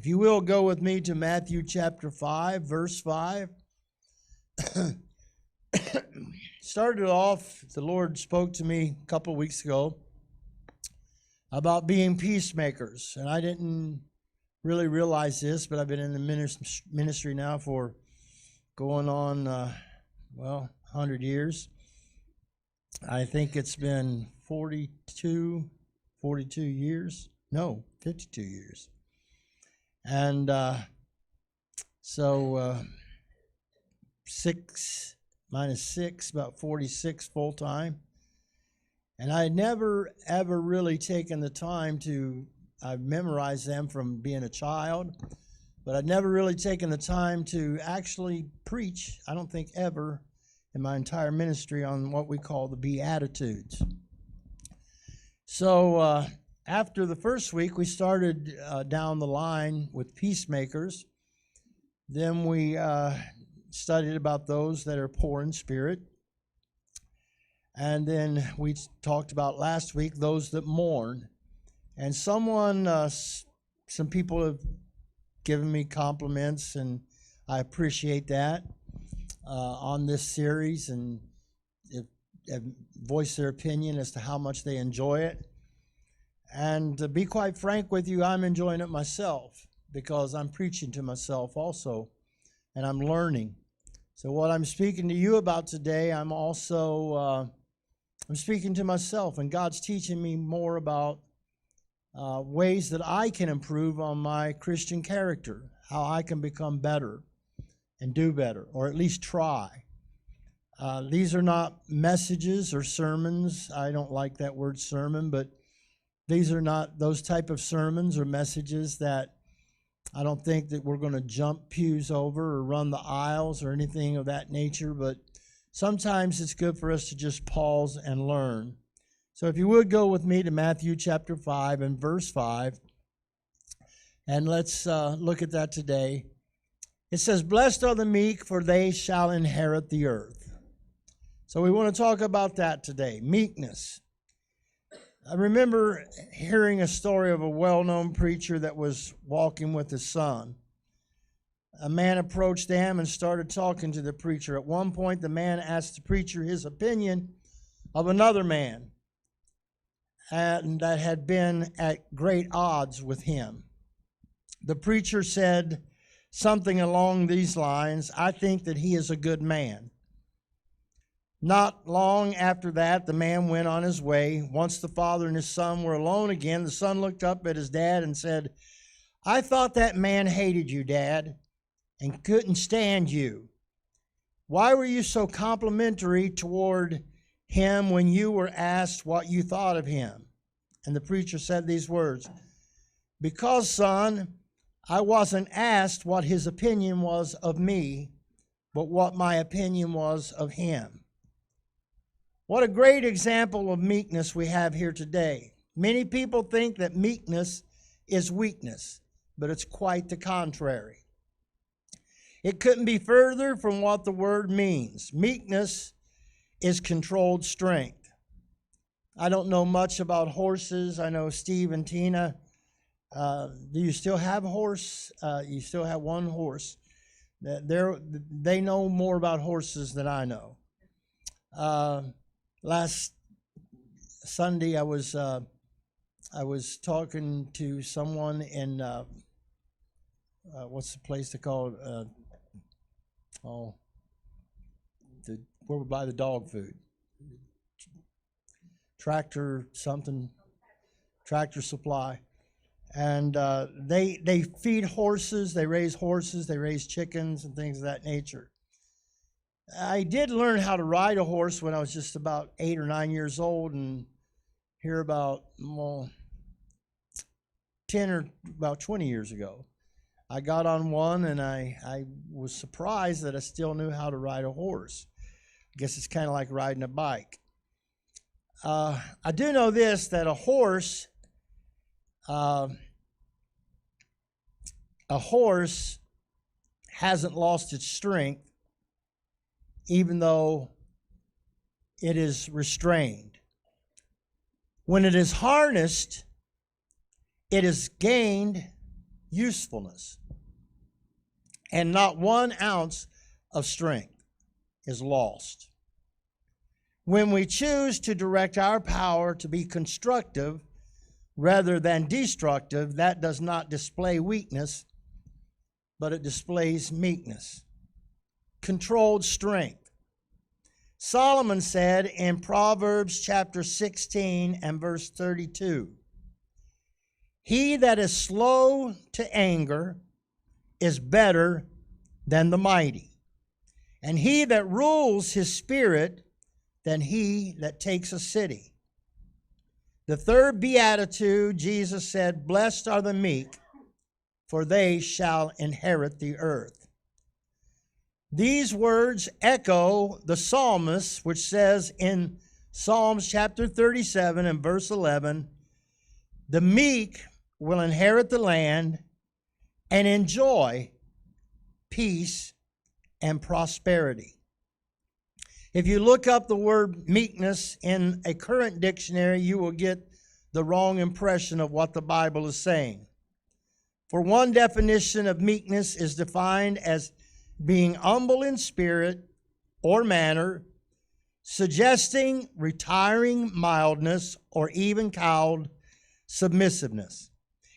If you will, go with me to Matthew chapter 5, verse 5. Started off, the Lord spoke to me a couple of weeks ago about being peacemakers. And I didn't really realize this, but I've been in the ministry now for going on, 100 years. I think it's been 42 years. No, 52 years. And so 6 minus 6, about 46 full time. And I had never, ever really taken the time to, I've memorized them from being a child, but I'd never really taken the time to actually preach, I don't think ever, in my entire ministry on what we call the Beatitudes. So after the first week, we started down the line with peacemakers. Then we studied about those that are poor in spirit. And then we talked about last week those that mourn. And some people have given me compliments, and I appreciate that on this series, and have voiced their opinion as to how much they enjoy it. And to be quite frank with you, I'm enjoying it myself because I'm preaching to myself also, and I'm learning. So what I'm speaking to you about today, I'm speaking to myself, and God's teaching me more about ways that I can improve on my Christian character, how I can become better and do better, or at least try. These are not messages or sermons. I don't like that word sermon, but these are not those type of sermons or messages that I don't think that we're going to jump pews over or run the aisles or anything of that nature, but sometimes it's good for us to just pause and learn. So if you would go with me to Matthew chapter 5 and verse 5, and let's look at that today. It says, "Blessed are the meek, for they shall inherit the earth." So we want to talk about that today, meekness. I remember hearing a story of a well-known preacher that was walking with his son. A man approached him and started talking to the preacher. At one point, the man asked the preacher his opinion of another man, and that had been at great odds with him. The preacher said something along these lines, "I think that he is a good man." Not long after that, the man went on his way. Once the father and his son were alone again, the son looked up at his dad and said, "I thought that man hated you, Dad, and couldn't stand you. Why were you so complimentary toward him when you were asked what you thought of him?" And the preacher said these words, "Because, son, I wasn't asked what his opinion was of me, but what my opinion was of him." What a great example of meekness we have here today. Many people think that meekness is weakness, but it's quite the contrary. It couldn't be further from what the word means. Meekness is controlled strength. I don't know much about horses. I know Steve and Tina. Do you still have a horse? You still have one horse. They know more about horses than I know. Last Sunday, I was talking to someone in what's the place they call it? Where we buy the dog food. Tractor Supply, and they feed horses. They raise chickens and things of that nature. I did learn how to ride a horse when I was just about 8 or 9 years old, and here about 10 or about 20 years ago, I got on one, and I was surprised that I still knew how to ride a horse. I guess it's kind of like riding a bike. I do know this, that a horse hasn't lost its strength, even though it is restrained. When it is harnessed, it has gained usefulness. And not 1 ounce of strength is lost. When we choose to direct our power to be constructive rather than destructive, that does not display weakness, but it displays meekness. Controlled strength. Solomon said in Proverbs chapter 16 and verse 32, "He that is slow to anger is better than the mighty, and he that rules his spirit than he that takes a city." The third beatitude, Jesus said, "Blessed are the meek, for they shall inherit the earth." These words echo the psalmist, which says in Psalms chapter 37 and verse 11, "The meek will inherit the land and enjoy peace and prosperity." If you look up the word meekness in a current dictionary, you will get the wrong impression of what the Bible is saying. For one definition of meekness is defined as being humble in spirit or manner, suggesting retiring mildness or even cowed submissiveness.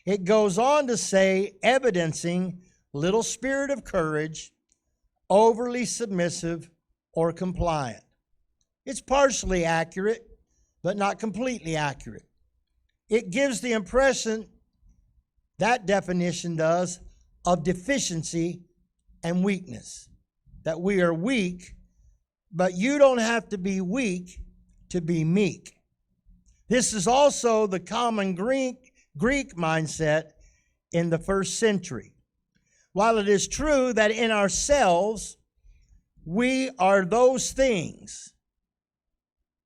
It goes on to say evidencing little spirit of courage, overly submissive or compliant. It's partially accurate, but not completely accurate. It gives the impression, that definition does, of deficiency and weakness. That we are weak, but you don't have to be weak to be meek. This is also the common Greek mindset in the first century. While it is true that in ourselves we are those things,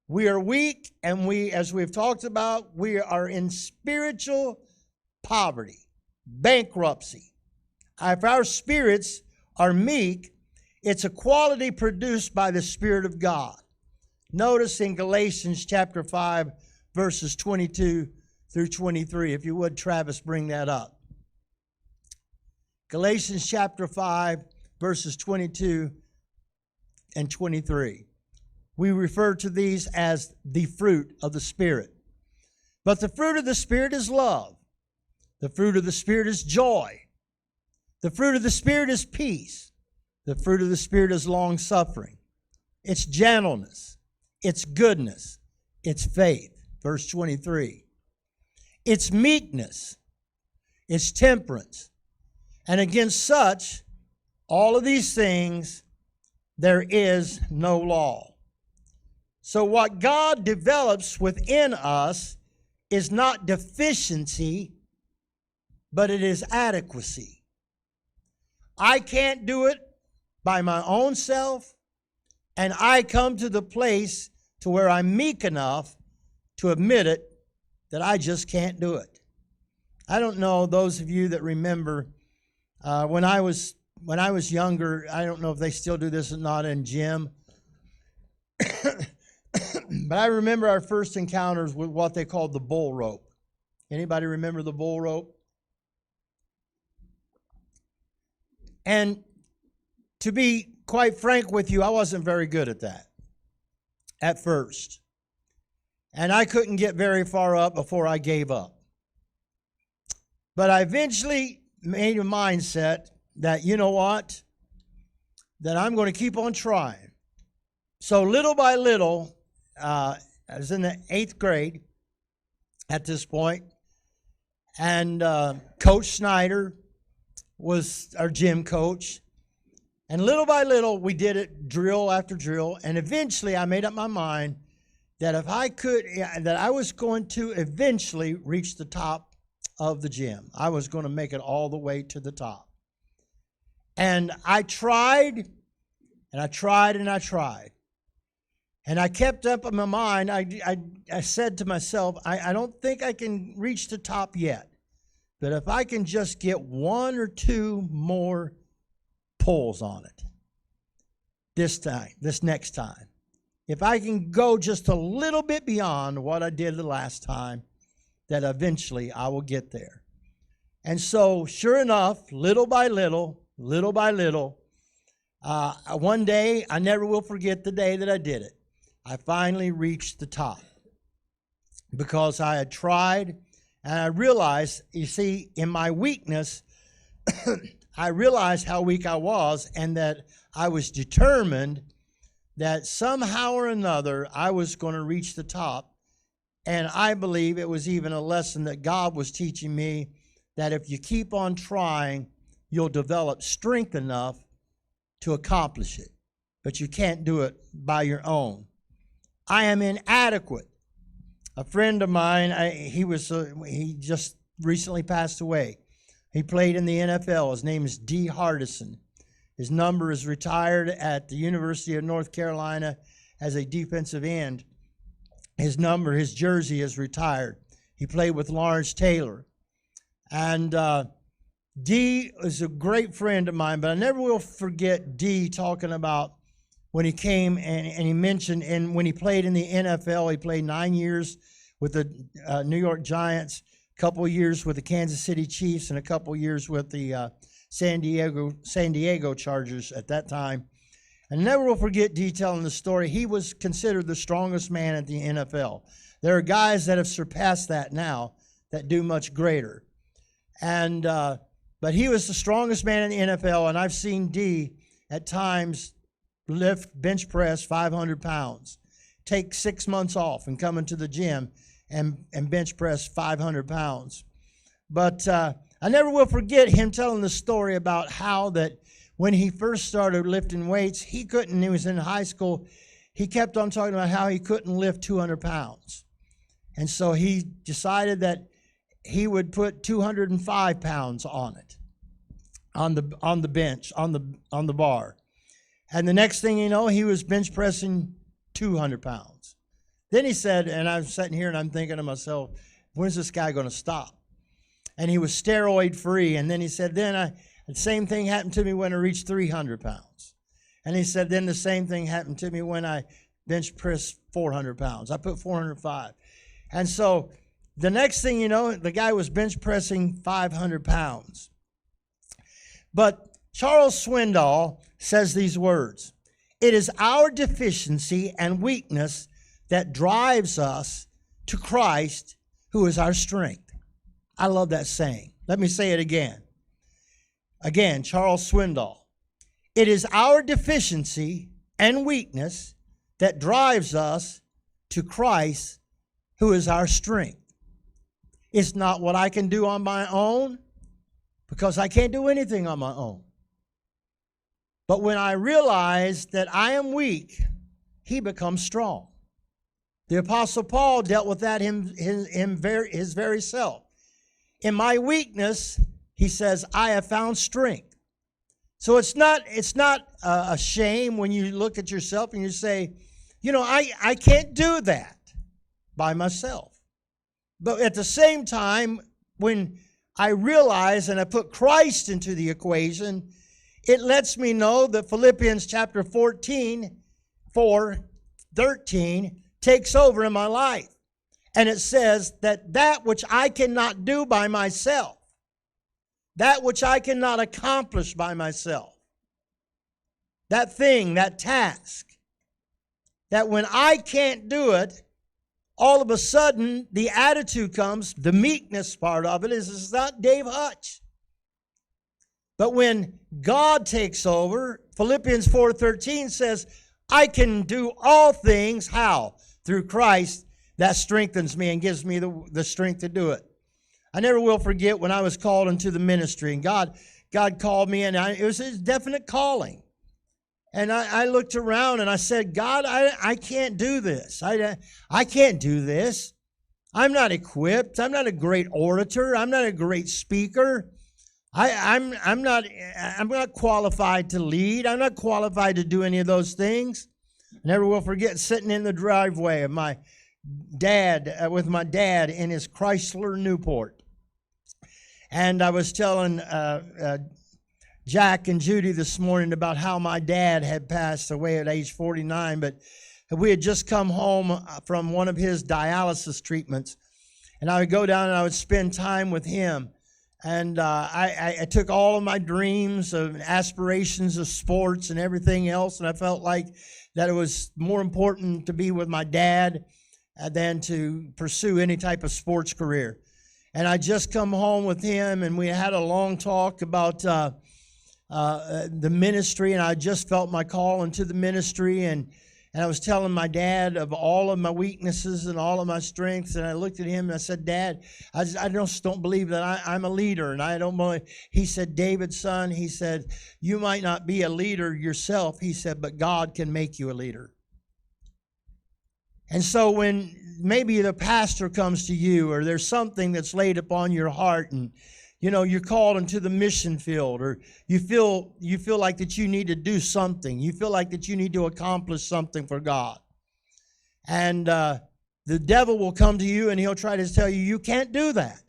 we are weak, and we, as we've talked about, we are in spiritual poverty, bankruptcy. If our spirits are meek, it's a quality produced by the Spirit of God. Notice in Galatians chapter 5, verses 22 through 23. If you would, Travis, bring that up. Galatians chapter 5, verses 22 and 23. We refer to these as the fruit of the Spirit. But the fruit of the Spirit is love. The fruit of the Spirit is joy. The fruit of the Spirit is peace. The fruit of the Spirit is long-suffering. It's gentleness. It's goodness. It's faith. Verse 23. It's meekness. It's temperance. And against such, all of these things, there is no law. So what God develops within us is not deficiency, but it is adequacy. I can't do it by my own self, and I come to the place to where I'm meek enough to admit it, that I just can't do it. I don't know, those of you that remember, when I was younger, I don't know if they still do this or not in gym, but I remember our first encounters with what they called the bull rope. Anybody remember the bull rope? And to be quite frank with you, I wasn't very good at that at first. And I couldn't get very far up before I gave up. But I eventually made a mindset that, you know what, that I'm going to keep on trying. So little by little, I was in the 8th grade at this point, and Coach Snyder was our gym coach. And little by little, we did it drill after drill, and eventually I made up my mind that if I could, that I was going to eventually reach the top of the gym. I was going to make it all the way to the top. And I tried, and I tried, and I tried. And I kept up in my mind, I said to myself, I don't think I can reach the top yet. But if I can just get 1 or 2 more pulls on it this next time. If I can go just a little bit beyond what I did the last time, that eventually I will get there. And so, sure enough, little by little, one day, I never will forget the day that I did it. I finally reached the top because I had tried, and I realized, you see, in my weakness, I realized how weak I was, and that I was determined that somehow or another I was going to reach the top. And I believe it was even a lesson that God was teaching me, that if you keep on trying, you'll develop strength enough to accomplish it. But you can't do it by your own. I am inadequate. A friend of mine, he just recently passed away. He played in the NFL. His name is D. Hardison. His number is retired at the University of North Carolina as a defensive end. His jersey is retired. He played with Lawrence Taylor. And D is a great friend of mine, but I never will forget D talking about when he came and he mentioned, and when he played in the NFL, he played 9 years with the New York Giants, a couple of years with the Kansas City Chiefs, and a couple of years with the San Diego Chargers at that time. And never will forget D telling the story. He was considered the strongest man at the NFL. There are guys that have surpassed that now that do much greater. And but he was the strongest man in the NFL, and I've seen D at times bench press 500 pounds, take 6 months off and come into the gym and bench press 500 pounds. But I never will forget him telling the story about how that when he first started lifting weights, he was in high school, he kept on talking about how he couldn't lift 200 pounds. And so he decided that he would put 205 pounds on it, on the bench, on the bar. And the next thing you know, he was bench pressing 200 pounds. Then he said, and I'm sitting here and I'm thinking to myself, when's this guy going to stop? And he was steroid free. And then he said, the same thing happened to me when I reached 300 pounds. And he said, then the same thing happened to me when I bench pressed 400 pounds. I put 405. And so the next thing you know, the guy was bench pressing 500 pounds. But Charles Swindoll says these words: "It is our deficiency and weakness that drives us to Christ, who is our strength." I love that saying. Let me say it again. Again, Charles Swindoll. "It is our deficiency and weakness that drives us to Christ, who is our strength." It's not what I can do on my own, because I can't do anything on my own. But when I realize that I am weak, he becomes strong. The Apostle Paul dealt with that his very self. In my weakness, he says, I have found strength. So it's not a shame when you look at yourself and you say, I can't do that by myself. But at the same time, when I realize and I put Christ into the equation, it lets me know that Philippians chapter 13 takes over in my life. And it says that which I cannot do by myself, that which I cannot accomplish by myself, that thing, that task, that when I can't do it, all of a sudden the attitude comes, the meekness part of it is it's not Dave Hutch. But when God takes over, Philippians 4:13 says, I can do all things, how? Through Christ that strengthens me and gives me the strength to do it. I never will forget when I was called into the ministry, and God called me, and it was his definite calling. And I looked around and I said, God, I can't do this. I can't do this. I'm not equipped. I'm not a great orator. I'm not a great speaker. I'm not qualified to lead. I'm not qualified to do any of those things. I never will forget sitting in the driveway of my dad, with my dad in his Chrysler Newport. And I was telling Jack and Judy this morning about how my dad had passed away at age 49, but we had just come home from one of his dialysis treatments, and I would go down and I would spend time with him. And I took all of my dreams and aspirations of sports and everything else, and I felt like that it was more important to be with my dad than to pursue any type of sports career. And I just come home with him, and we had a long talk about the ministry, and I just felt my call into the ministry, and I was telling my dad of all of my weaknesses and all of my strengths, and I looked at him and I said, Dad, I just don't believe that I'm a leader, and I don't believe. He said, David, son, he said, you might not be a leader yourself, he said, but God can make you a leader. And so when maybe the pastor comes to you, or there's something that's laid upon your heart, and you're called into the mission field, or you feel like that you need to do something. You feel like that you need to accomplish something for God. And the devil will come to you and he'll try to tell you, you can't do that.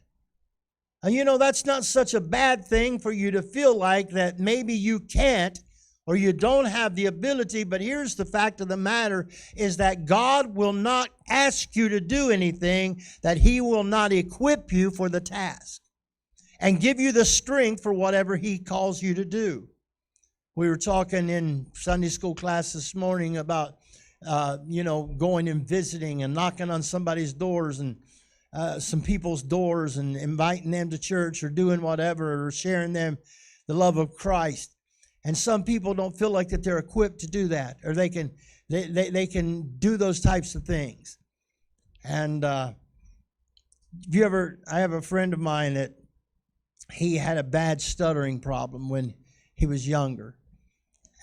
And that's not such a bad thing for you to feel like that maybe you can't, or you don't have the ability. But here's the fact of the matter, is that God will not ask you to do anything that he will not equip you for the task and give you the strength for whatever he calls you to do. We were talking in Sunday school class this morning about, going and visiting and knocking on somebody's doors and some people's doors and inviting them to church or doing whatever, or sharing them the love of Christ. And some people don't feel like that they're equipped to do that, or they can do those types of things. And I have a friend of mine that he had a bad stuttering problem when he was younger.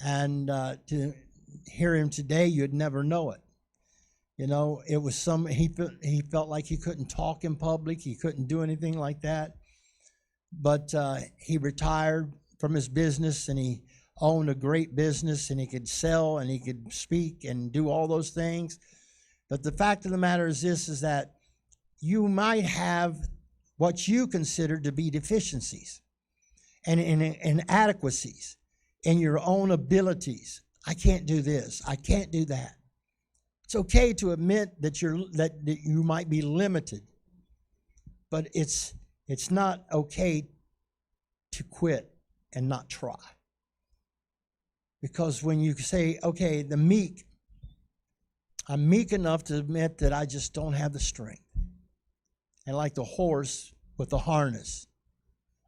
And to hear him today, you'd never know it. It was he felt like he couldn't talk in public. He couldn't do anything like that. But he retired from his business, and he owned a great business, and he could sell, and he could speak and do all those things. But the fact of the matter is this, is that you might have what you consider to be deficiencies and inadequacies in your own abilities. I can't do this. I can't do that. It's okay to admit that you might be limited, but it's not okay to quit and not try. Because when you say, okay, I'm meek enough to admit that I just don't have the strength. And like the horse with the harness,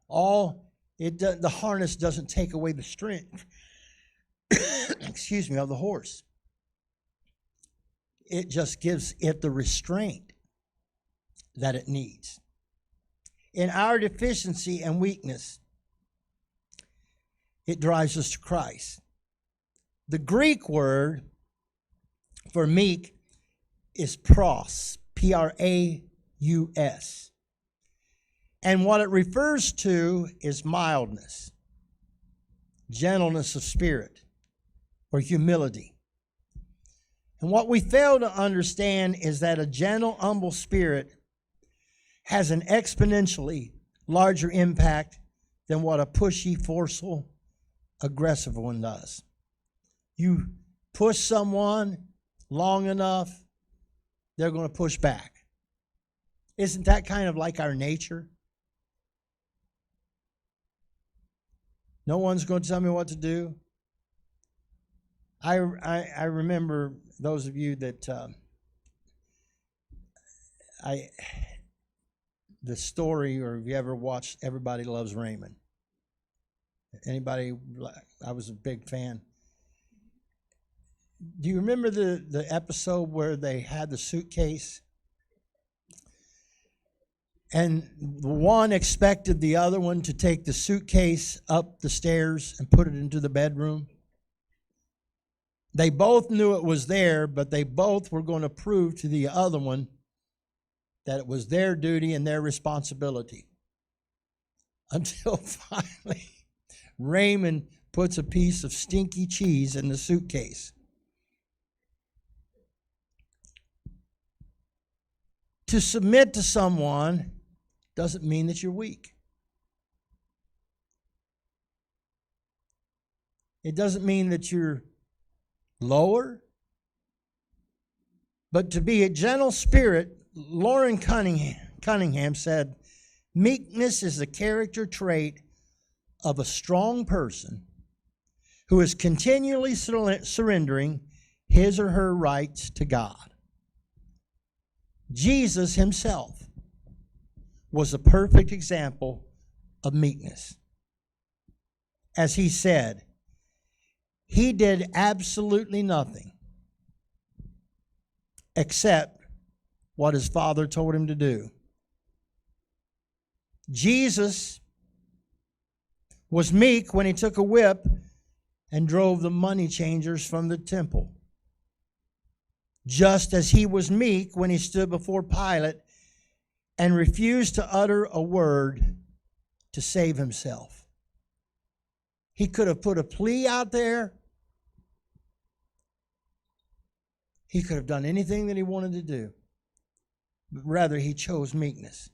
the harness doesn't take away the strength, of the horse. It just gives it the restraint that it needs. In our deficiency and weakness, it drives us to Christ. The Greek word for meek is pros, Praus. And what it refers to is mildness, gentleness of spirit, or humility. And what we fail to understand is that a gentle, humble spirit has an exponentially larger impact than what a pushy, forceful, aggressive one does. You push someone long enough, they're going to push back. Isn't that kind of like our nature? No one's going to tell me what to do. I remember those of you that the story, or have you ever watched Everybody Loves Raymond? Anybody? I was a big fan. Do you remember the episode where they had the suitcase? And one expected the other one to take the suitcase up the stairs and put it into the bedroom. They both knew it was there, but they both were going to prove to the other one that it was their duty and their responsibility. Until finally, Raymond puts a piece of stinky cheese in the suitcase. To submit to someone doesn't mean that you're weak. It doesn't mean that you're lower. But to be a gentle spirit, Lauren Cunningham said Meekness is the character trait of a strong person who is continually surrendering his or her rights to God. Jesus himself was a perfect example of meekness. As he said, he did absolutely nothing except what his Father told him to do. Jesus was meek when he took a whip and drove the money changers from the temple, just as he was meek when he stood before Pilate and refused to utter a word to save himself. He could have put a plea out there. He could have done anything that he wanted to do, but rather he chose meekness.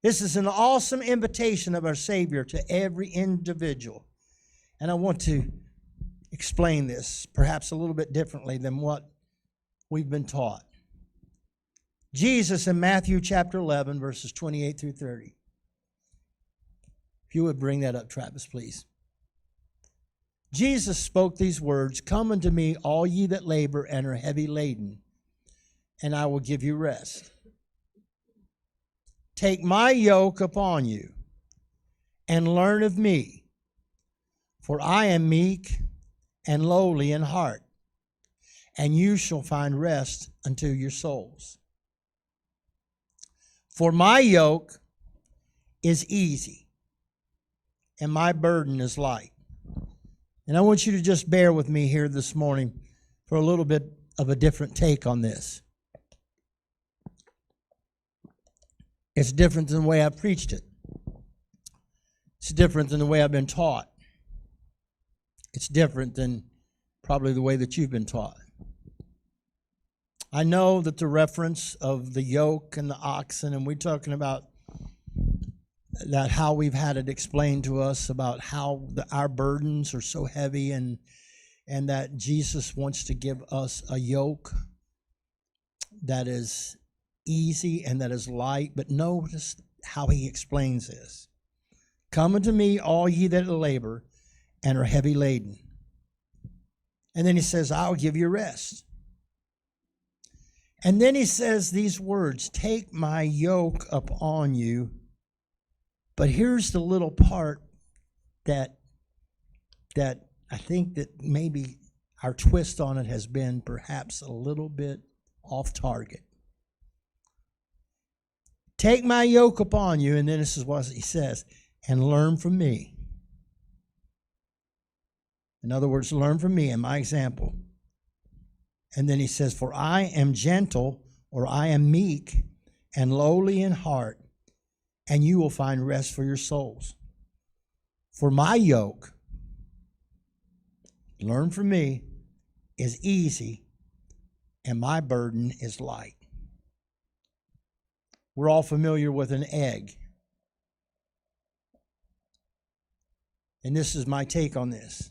This is an awesome invitation of our Savior to every individual. And I want to explain this perhaps a little bit differently than what we've been taught. Jesus in Matthew chapter 11, verses 28 through 30. If you would bring that up, Travis, please. Jesus spoke these words, "Come unto me, all ye that labor and are heavy laden, and I will give you rest. Take my yoke upon you, and learn of me, for I am meek and lowly in heart, and you shall find rest unto your souls. For my yoke is easy, and my burden is light." And I want you to just bear with me here this morning for a little bit of a different take on this. It's different than the way I've preached it. It's different than the way I've been taught. It's different than probably the way that you've been taught. I know that the reference of the yoke and the oxen, and we're talking about that, how we've had it explained to us about how our burdens are so heavy, and that Jesus wants to give us a yoke that is easy and that is light. But notice how he explains this. "Come unto me, all ye that labor and are heavy laden." And then he says, "I'll give you rest." And then he says these words, "Take my yoke upon you." But here's the little part that I think that maybe our twist on it has been perhaps a little bit off target. "Take my yoke upon you," and then this is what he says, "and learn from me." In other words, learn from me and my example. And then he says, "For I am gentle," or "I am meek and lowly in heart, and you will find rest for your souls. For my yoke," learn from me, "is easy, and my burden is light." We're all familiar with an egg. And this is my take on this.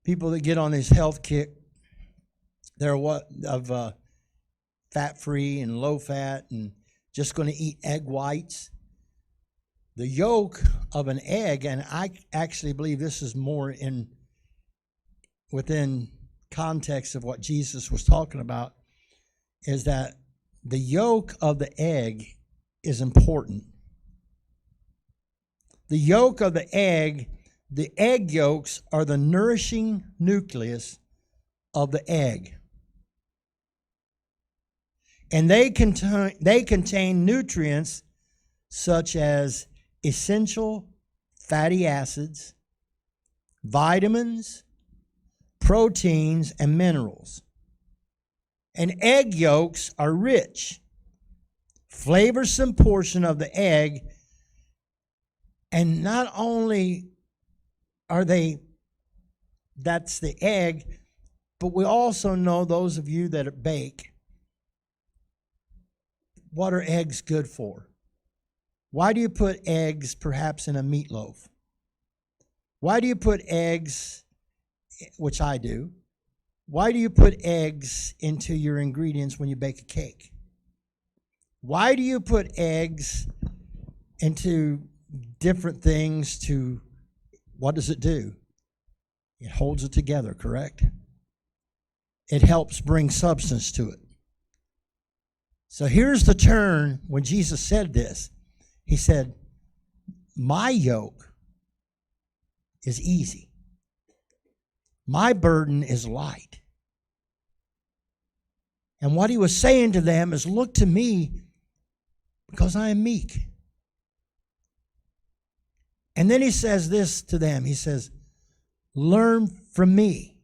People that get on this health kick, they're fat-free and low-fat and just going to eat egg whites. The yolk of an egg, and I actually believe this is more within context of what Jesus was talking about, is that the yolk of the egg is important. The yolk of the egg yolks are the nourishing nucleus of the egg. And they contain nutrients such as essential fatty acids, vitamins, proteins, and minerals. And egg yolks are rich, flavorsome portion of the egg. And not only are that's the egg, but we also know, those of you that bake, what are eggs good for? Why do you put eggs perhaps in a meatloaf? Why do you put eggs, which I do, why do you put eggs into your ingredients when you bake a cake? Why do you put eggs into different things what does it do? It holds it together, correct? It helps bring substance to it. So here's the turn when Jesus said this. He said, my yoke is easy. My burden is light. And what he was saying to them is, look to me because I am meek. And then he says this to them. He says, learn from me.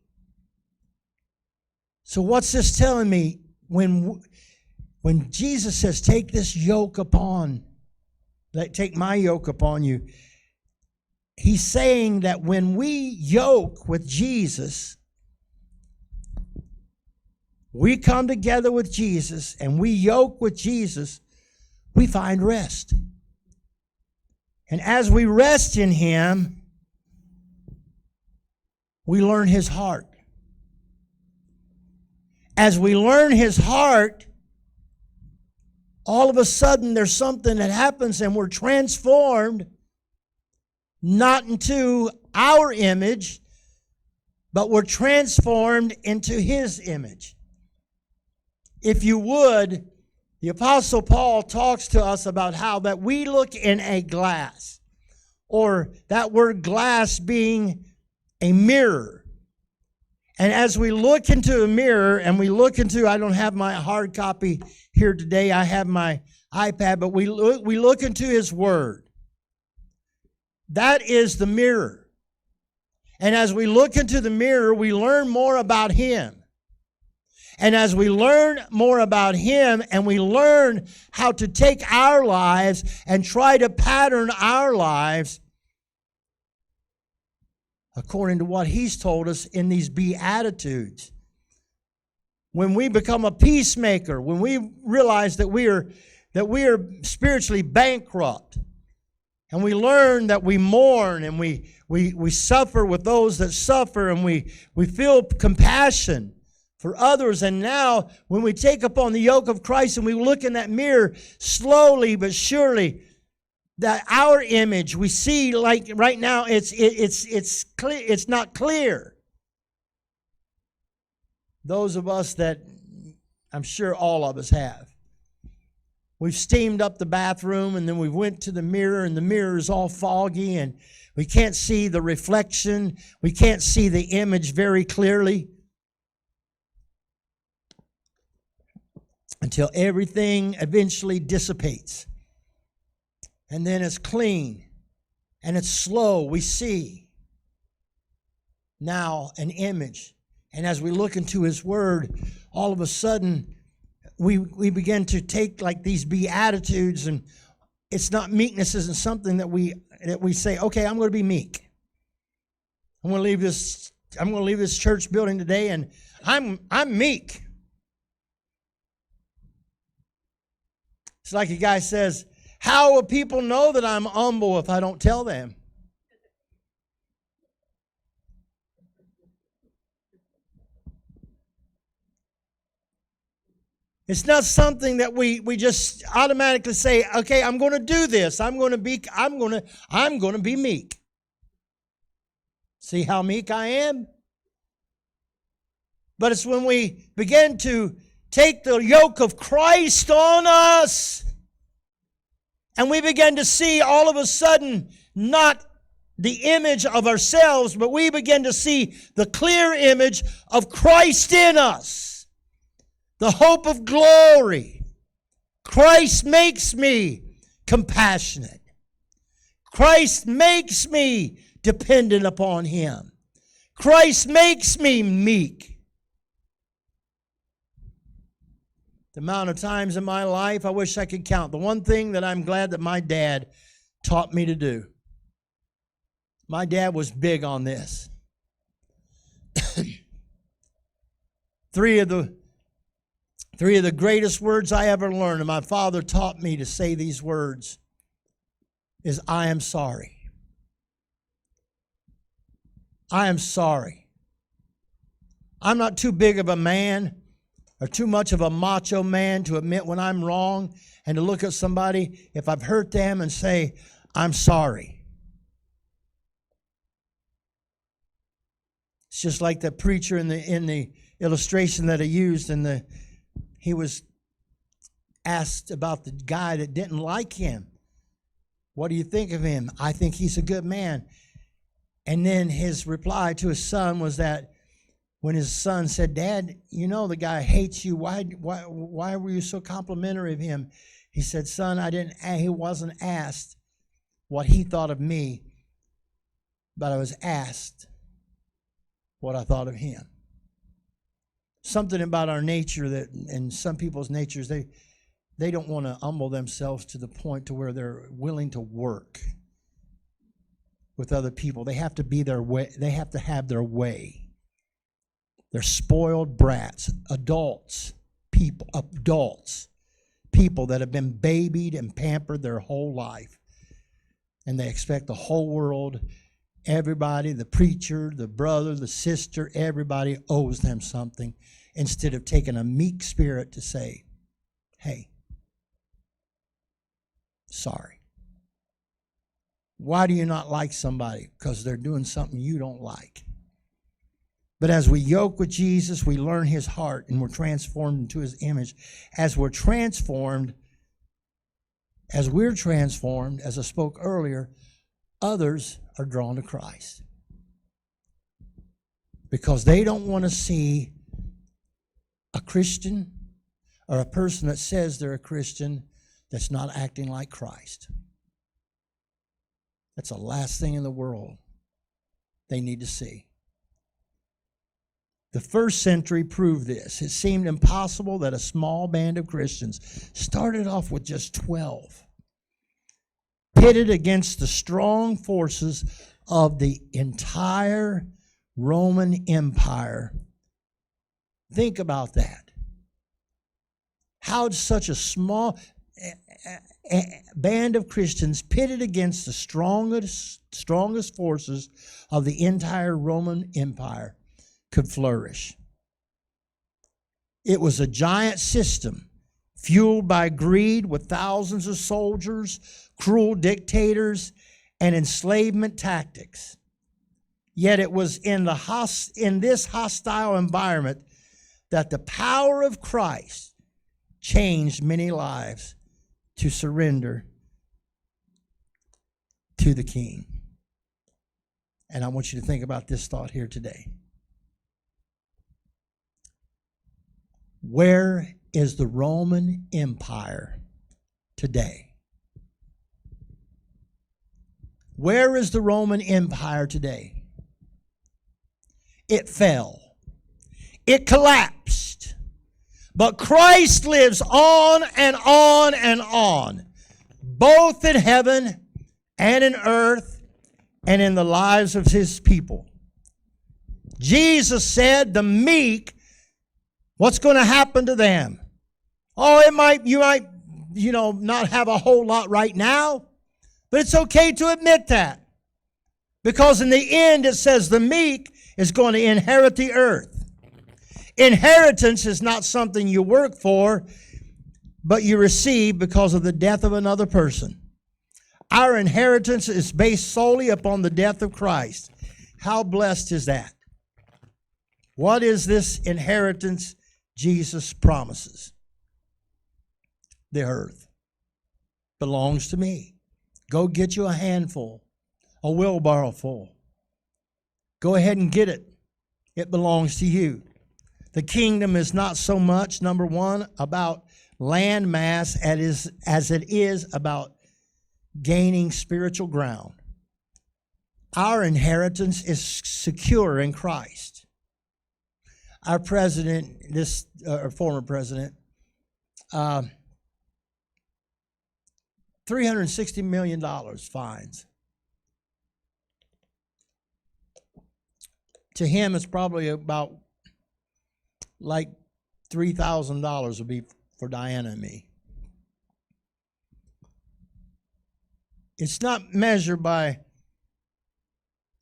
So what's this telling me? When Jesus says, take this yoke upon, take my yoke upon you, he's saying that when we yoke with Jesus, we come together with Jesus and we yoke with Jesus, we find rest. And as we rest in him, we learn his heart. As we learn his heart, all of a sudden there's something that happens and we're transformed, not into our image, but we're transformed into his image. If you would, the Apostle Paul talks to us about how that we look in a glass, or that word glass being a mirror. And as we look into a mirror and we look into, I don't have my hard copy here today, I have my iPad, but we look into his word. That is the mirror. And as we look into the mirror, we learn more about him. And as we learn more about him and we learn how to take our lives and try to pattern our lives according to what he's told us in these Beatitudes. When we become a peacemaker, when we realize that we are spiritually bankrupt, and we learn that we mourn and we suffer with those that suffer, and we feel compassion for others. And now when we take upon the yoke of Christ and we look in that mirror, slowly but surely, that our image, we see, like right now, it's clear, it's not clear. Those of us that, I'm sure all of us have, we've steamed up the bathroom and then we went to the mirror and the mirror is all foggy and we can't see the reflection. We can't see the image very clearly until everything eventually dissipates. And then it's clean and it's slow. We see now an image. And as we look into his word, all of a sudden we begin to take like these Beatitudes, and it's not, meekness isn't something that we say, okay, I'm going to be meek. I'm going to leave this church building today and I'm meek. It's like a guy says, how will people know that I'm humble if I don't tell them? It's not something that we just automatically say, okay, I'm going to do this. I'm going to be meek. See how meek I am? But it's when we begin to take the yoke of Christ on us, and we begin to see all of a sudden not the image of ourselves, but we begin to see the clear image of Christ in us. The hope of glory. Christ makes me compassionate. Christ makes me dependent upon him. Christ makes me meek. The amount of times in my life, I wish I could count. The one thing that I'm glad that my dad taught me to do. My dad was big on this. Three of the greatest words I ever learned, and my father taught me to say these words, is I am sorry. I am sorry. I'm not too big of a man. or too much of a macho man to admit when I'm wrong and to look at somebody, if I've hurt them, and say, I'm sorry. It's just like the preacher in the illustration that I used, and he was asked about the guy that didn't like him. What do you think of him? I think he's a good man. And then his reply to his son was that when his son said, Dad, you know the guy hates you. Why were you so complimentary of him? He said, Son, he wasn't asked what he thought of me, but I was asked what I thought of him. Something about our nature that, and some people's natures, they don't want to humble themselves to the point to where they're willing to work with other people. They have to be their way. They have to have their way. They're spoiled brats, adults people that have been babied and pampered their whole life. And they expect the whole world, everybody, the preacher, the brother, the sister, everybody owes them something, instead of taking a meek spirit to say, hey, sorry. Why do you not like somebody? Because they're doing something you don't like. But as we yoke with Jesus, we learn his heart and we're transformed into his image. As we're transformed, as I spoke earlier, others are drawn to Christ. Because they don't want to see a Christian or a person that says they're a Christian that's not acting like Christ. That's the last thing in the world they need to see. The first century proved this. It seemed impossible that a small band of Christians started off with just 12, pitted against the strong forces of the entire Roman Empire. Think about that. How such a small band of Christians pitted against the strongest forces of the entire Roman Empire could flourish. It was a giant system fueled by greed, with thousands of soldiers, cruel dictators, and enslavement tactics. Yet it was in this hostile environment that the power of Christ changed many lives to surrender to the King. And I want you to think about this thought here today. Where is the Roman Empire today? Where is the Roman Empire today? It fell. It collapsed. But Christ lives on and on and on, both in heaven and in earth and in the lives of his people. Jesus said, the meek, what's going to happen to them? Oh, you might, not have a whole lot right now, but it's okay to admit that. Because in the end, it says the meek is going to inherit the earth. Inheritance is not something you work for, but you receive because of the death of another person. Our inheritance is based solely upon the death of Christ. How blessed is that? What is this inheritance Jesus promises? The earth belongs to me. Go get you a handful, a wheelbarrow full. Go ahead and get it. It belongs to you. The kingdom is not so much, number one, about land mass as it is about gaining spiritual ground. Our inheritance is secure in Christ. Our president, former president, $360 million fines. To him, it's probably about like $3,000 would be for Diana and me. It's not measured by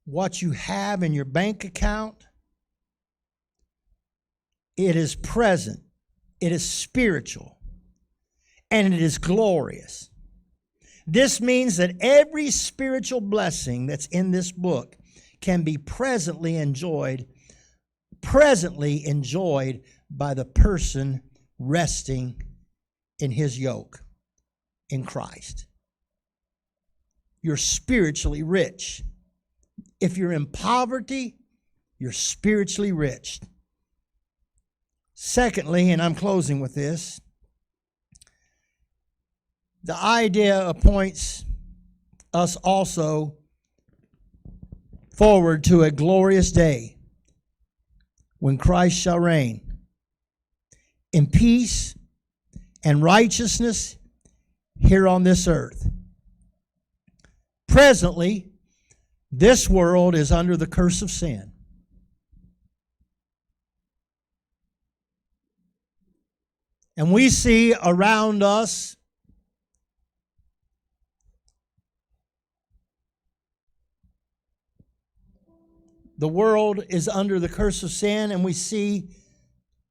what you have in your bank account. It is present It is spiritual, and it is glorious. This means that every spiritual blessing that's in this book can be presently enjoyed by the person resting in his yoke in Christ. You're spiritually rich. If you're in poverty, you're spiritually rich. Secondly, and I'm closing with this, the idea points us also forward to a glorious day when Christ shall reign in peace and righteousness here on this earth. Presently, this world is under the curse of sin. And we see around us the world is under the curse of sin, and we see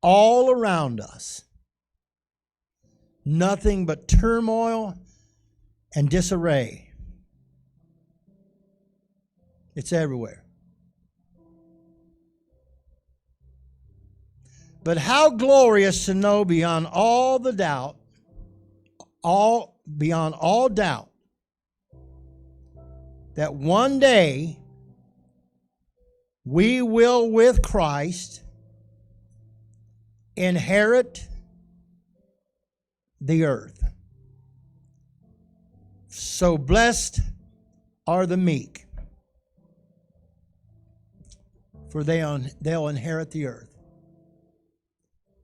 all around us nothing but turmoil and disarray. It's everywhere. But how glorious to know beyond all doubt, that one day we will with Christ inherit the earth. So blessed are the meek, for they'll inherit the earth.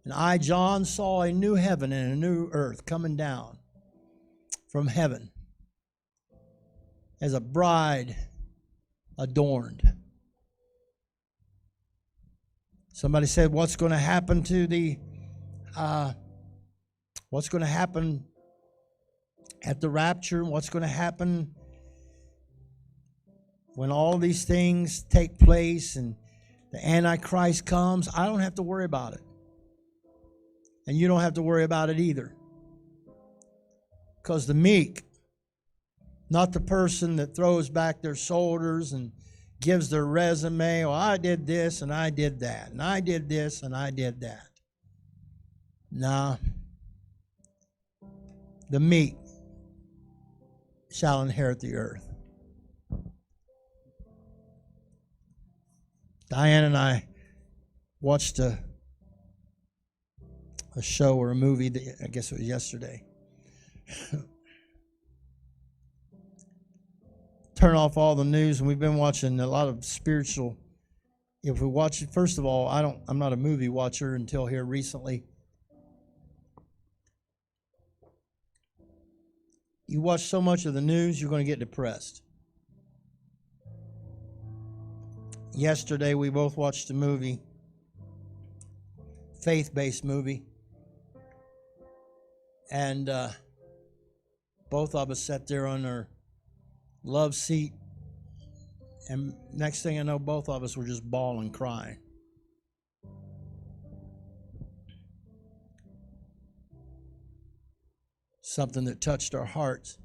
And I, John, saw a new heaven and a new earth coming down from heaven as a bride adorned. Somebody said, what's going to happen to what's going to happen at the rapture? What's going to happen when all these things take place and the Antichrist comes? I don't have to worry about it. And you don't have to worry about it either. Because the meek, not the person that throws back their shoulders and gives their resume, well, I did this and I did that, and I did this and I did that. Nah. The meek shall inherit the earth. Diane and I watched a show or a movie, I guess it was yesterday. Turn off all the news, and we've been watching a lot of spiritual. If we watch it, first of all, I'm not a movie watcher until here recently. You watch so much of the news, you're going to get depressed. Yesterday, we both watched a movie, faith-based movie. And both of us sat there on our love seat. And next thing I know, both of us were just bawling, crying. Something that touched our hearts.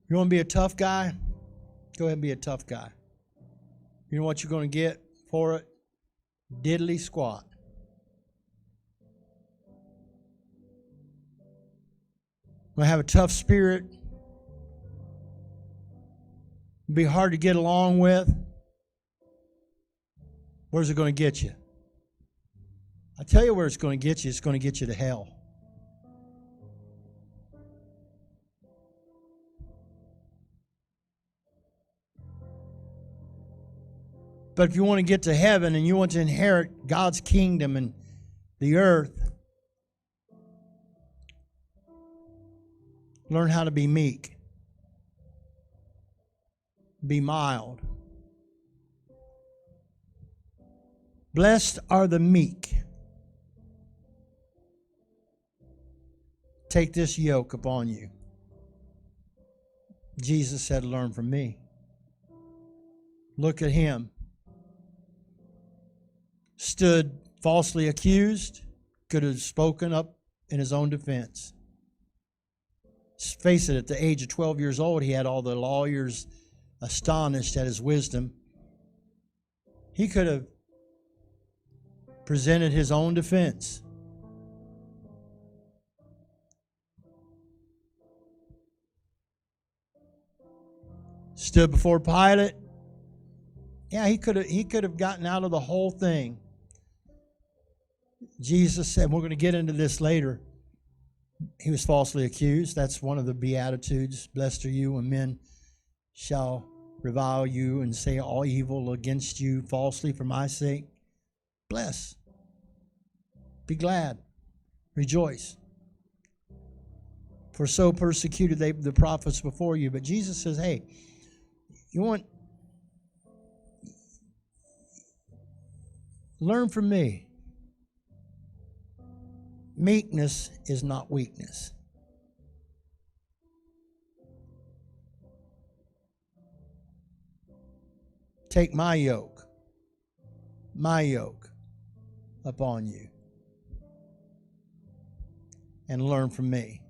You want to be a tough guy? Go ahead and be a tough guy. You know what you're going to get for it? Diddly squat. Going to have a tough spirit. Be hard to get along with. Where's it going to get you? I tell you where it's going to get you. It's going to get you to hell. But if you want to get to heaven and you want to inherit God's kingdom and the earth, learn how to be meek. Be mild. Blessed are the meek. Take this yoke upon you. Jesus said, learn from me. Look at him. Stood falsely accused, could have spoken up in his own defense. Face it, at the age of 12 years old, he had all the lawyers astonished at his wisdom. He could have presented his own defense. Stood before Pilate. Yeah, he could have gotten out of the whole thing. Jesus said, we're going to get into this later, he was falsely accused. That's one of the Beatitudes. Blessed are you when men shall revile you and say all evil against you falsely for my sake. Bless. Be glad. Rejoice. For so persecuted they the prophets before you. But Jesus says, hey, learn from me. Meekness is not weakness. Take my yoke upon you, and learn from me.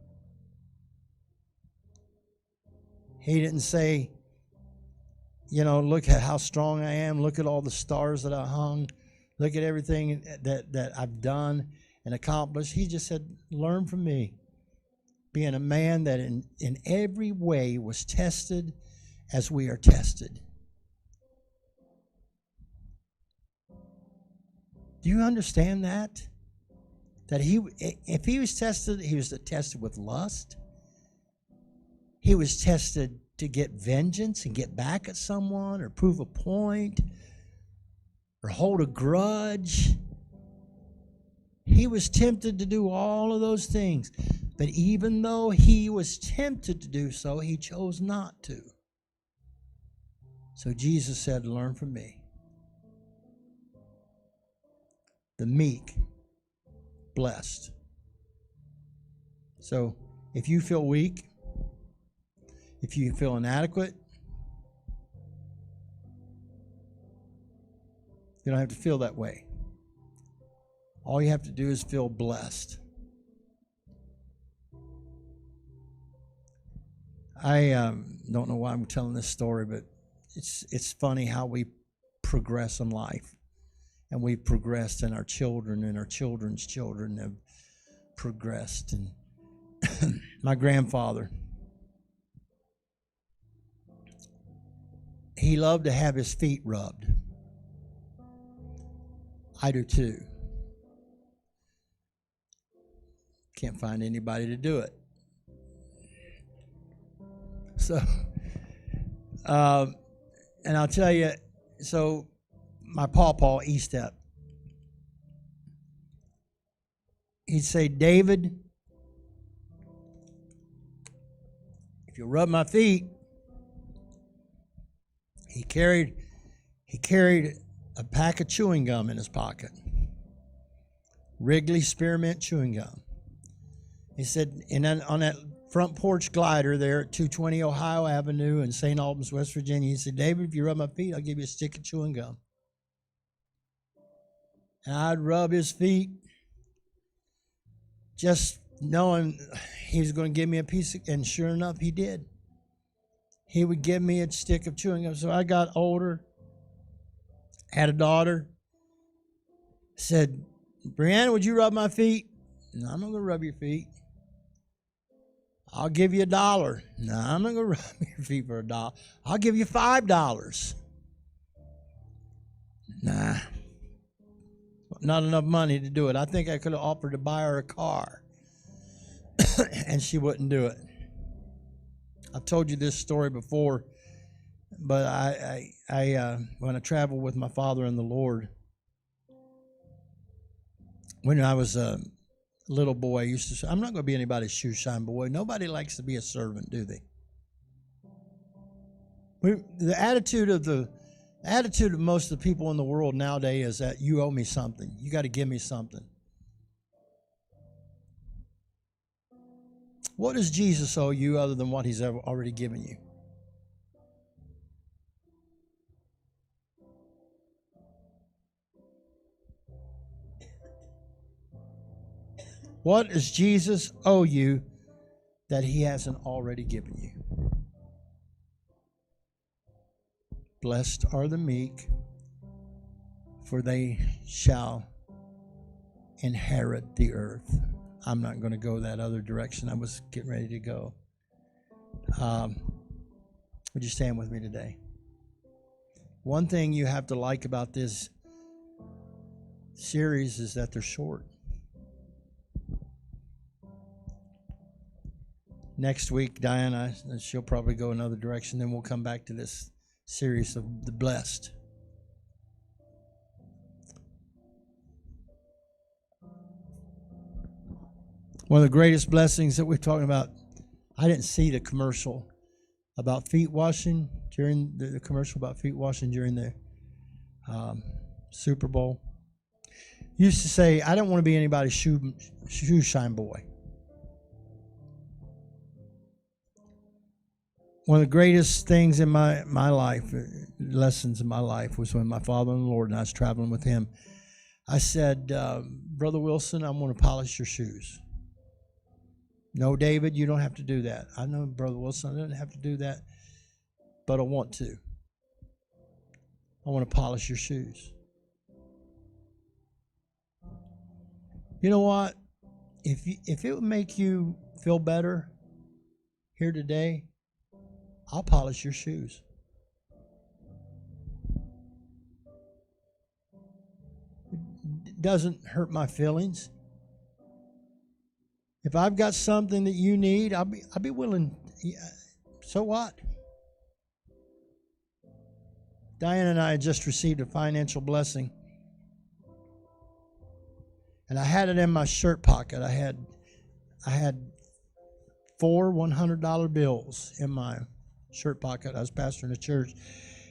He didn't say, look at how strong I am. Look at all the stars that I hung. Look at everything that I've done and accomplished. He just said, learn from me. Being a man that in every way was tested as we are tested. Do you understand that? That if he was tested, he was tested with lust. He was tested to get vengeance and get back at someone or prove a point or hold a grudge. He was tempted to do all of those things. But even though he was tempted to do so, he chose not to. So Jesus said, learn from me. The meek, blessed. So if you feel weak, if you feel inadequate, you don't have to feel that way. All you have to do is feel blessed. I don't know why I'm telling this story, but it's funny how we progress in life. And we've progressed, and our children and our children's children have progressed. And my grandfather, he loved to have his feet rubbed. I do too. Can't find anybody to do it. So, and I'll tell you, so my pawpaw, Estep, he'd say, David, if you rub my feet, he carried a pack of chewing gum in his pocket. Wrigley Spearmint chewing gum. He said, and then on that front porch glider there at 220 Ohio Avenue in St. Albans, West Virginia, he said, David, if you rub my feet, I'll give you a stick of chewing gum. And I'd rub his feet, just knowing he was going to give me a piece of, and sure enough, he did. He would give me a stick of chewing gum. So I got older, had a daughter, said, Brianna, would you rub my feet? No, I'm not going to rub your feet. I'll give you $1. No, I'm not going to rub your feet for $1. I'll give you $5. Nah. Not enough money to do it. I think I could have offered to buy her a car. And she wouldn't do it. I've told you this story before, but when I traveled with my father in the Lord, when I was a little boy, I used to say, I'm not going to be anybody's shoe shine boy. Nobody likes to be a servant, do they? The attitude of most of the people in the world nowadays is that you owe me something. You got to give me something. What does Jesus owe you other than what he's already given you? What does Jesus owe you that he hasn't already given you? Blessed are the meek, for they shall inherit the earth. I'm not going to go that other direction. I was getting ready to go. Would you stand with me today? One thing you have to like about this series is that they're short. Next week, Diana, she'll probably go another direction. Then we'll come back to this series of the blessed. One of the greatest blessings that we're talking about, I didn't see the commercial about feet washing during the commercial about feet washing during the Super Bowl. Used to say, I don't want to be anybody's shoe shine boy. One of the greatest things in my life, lessons in my life, was when my father in the Lord and I was traveling with him. I said, Brother Wilson, I'm going to polish your shoes. No, David, you don't have to do that. I know, Brother Wilson, I don't have to do that, but I want to. I want to polish your shoes. You know what? If it would make you feel better here today, I'll polish your shoes. It doesn't hurt my feelings. If I've got something that you need, I'll be willing. Yeah, so what? Diane and I had just received a financial blessing, and I had it in my shirt pocket. I had 4 $100 bills in my shirt pocket. I was pastoring a church,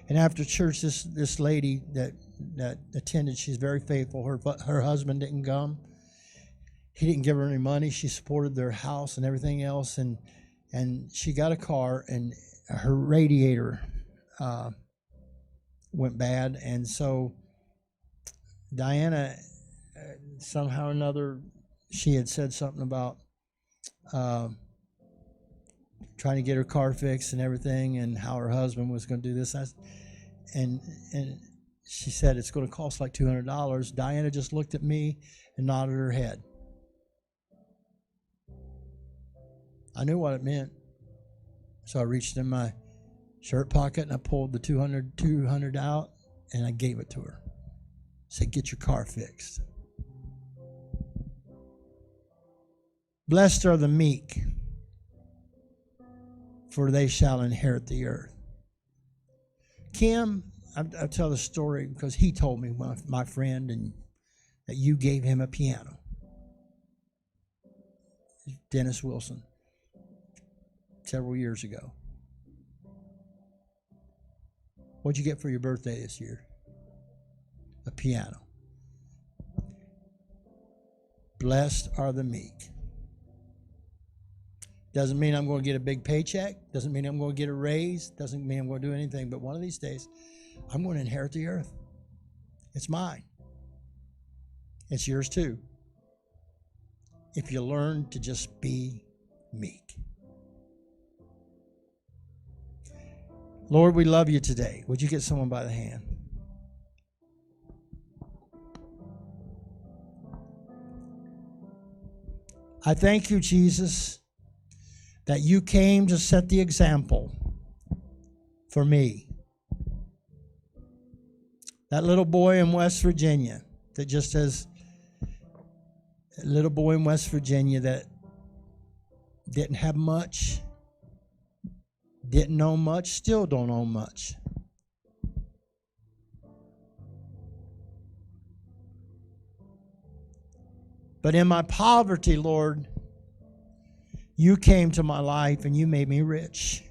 and after church, this lady that attended, she's very faithful. Her husband didn't come. He didn't give her any money. She supported their house and everything else, and she got a car, and her radiator went bad, and so Diana, somehow or another, she had said something about trying to get her car fixed and everything, and how her husband was going to do this. And she said, it's going to cost like $200. Diana just looked at me and nodded her head. I knew what it meant. So I reached in my shirt pocket and I pulled the $200 out and I gave it to her. Said, get your car fixed. Blessed are the meek, for they shall inherit the earth. Kim, I tell the story because he told me, my friend, and that you gave him a piano. Dennis Wilson, several years ago. What'd you get for your birthday this year? A piano. Blessed are the meek. Doesn't mean I'm going to get a big paycheck. Doesn't mean I'm going to get a raise. Doesn't mean I'm going to do anything. But one of these days, I'm going to inherit the earth. It's mine. It's yours too. If you learn to just be meek. Lord, we love you today. Would you get someone by the hand? I thank you, Jesus, that you came to set the example for me. That little boy in West Virginia that just as a little boy in West Virginia that didn't have much, didn't know much, still don't know much. But in my poverty, Lord, you came to my life and you made me rich.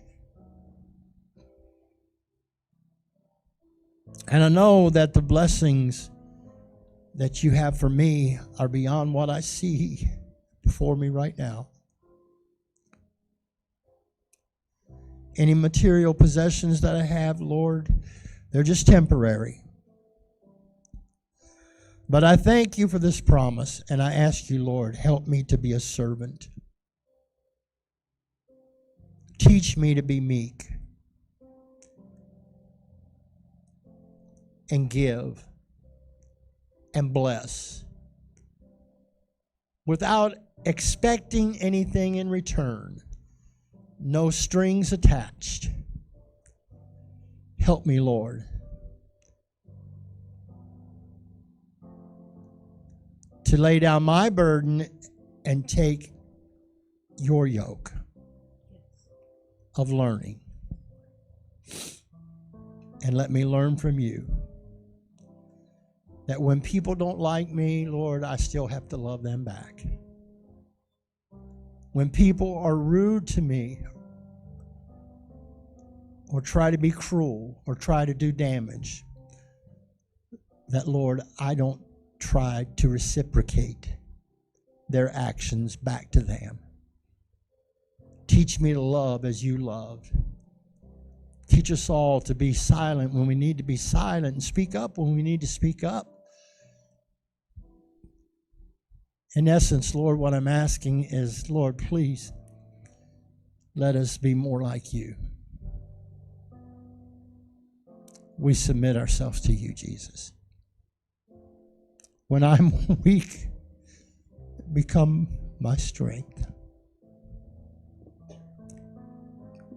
And I know that the blessings that you have for me are beyond what I see before me right now. Any material possessions that I have, Lord, they're just temporary. But I thank you for this promise, and I ask you, Lord, help me to be a servant. Teach me to be meek and give and bless without expecting anything in return. No strings attached. Help me, Lord, to lay down my burden and take your yoke of learning. And let me learn from you that when people don't like me, Lord, I still have to love them back. When people are rude to me or try to be cruel or try to do damage, that, Lord, I don't try to reciprocate their actions back to them. Teach me to love as you loved. Teach us all to be silent when we need to be silent and speak up when we need to speak up. In essence, Lord, what I'm asking is, Lord, please let us be more like you. We submit ourselves to you, Jesus. When I'm weak, become my strength.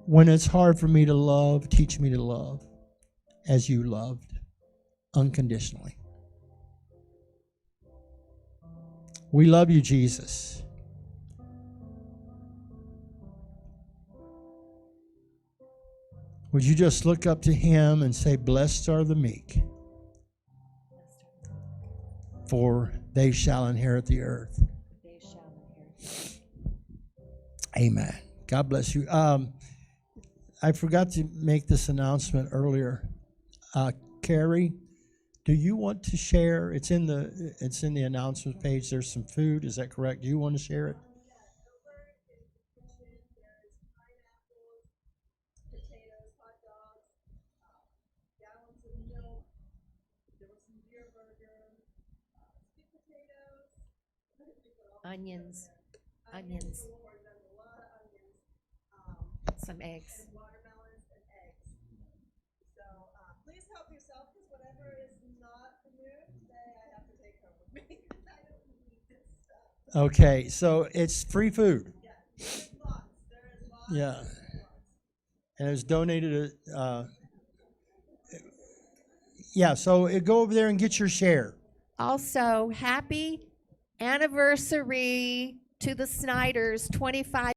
When it's hard for me to love, teach me to love as you loved, unconditionally. We love you, Jesus. Would you just look up to him and say, blessed are the meek, for they shall inherit the earth. They shall inherit. Amen. God bless you. I forgot to make this announcement earlier. Carrie, do you want to share? It's in the announcement page. There's some food. Is that correct? Do you want to share it? Potatoes, hot dogs, gallons of milk. There was some beer burger, sweet potatoes, Onions, a lot of onions, some eggs. and watermelons and eggs. So please help yourself, because whatever is not the mood today, I have to take home with me. I don't need this stuff. Okay, so it's free food. Yeah, there's lots. There is lots. Yeah. Lots. And it's donated. So go over there and get your share. Also, happy anniversary to the Snyders, 25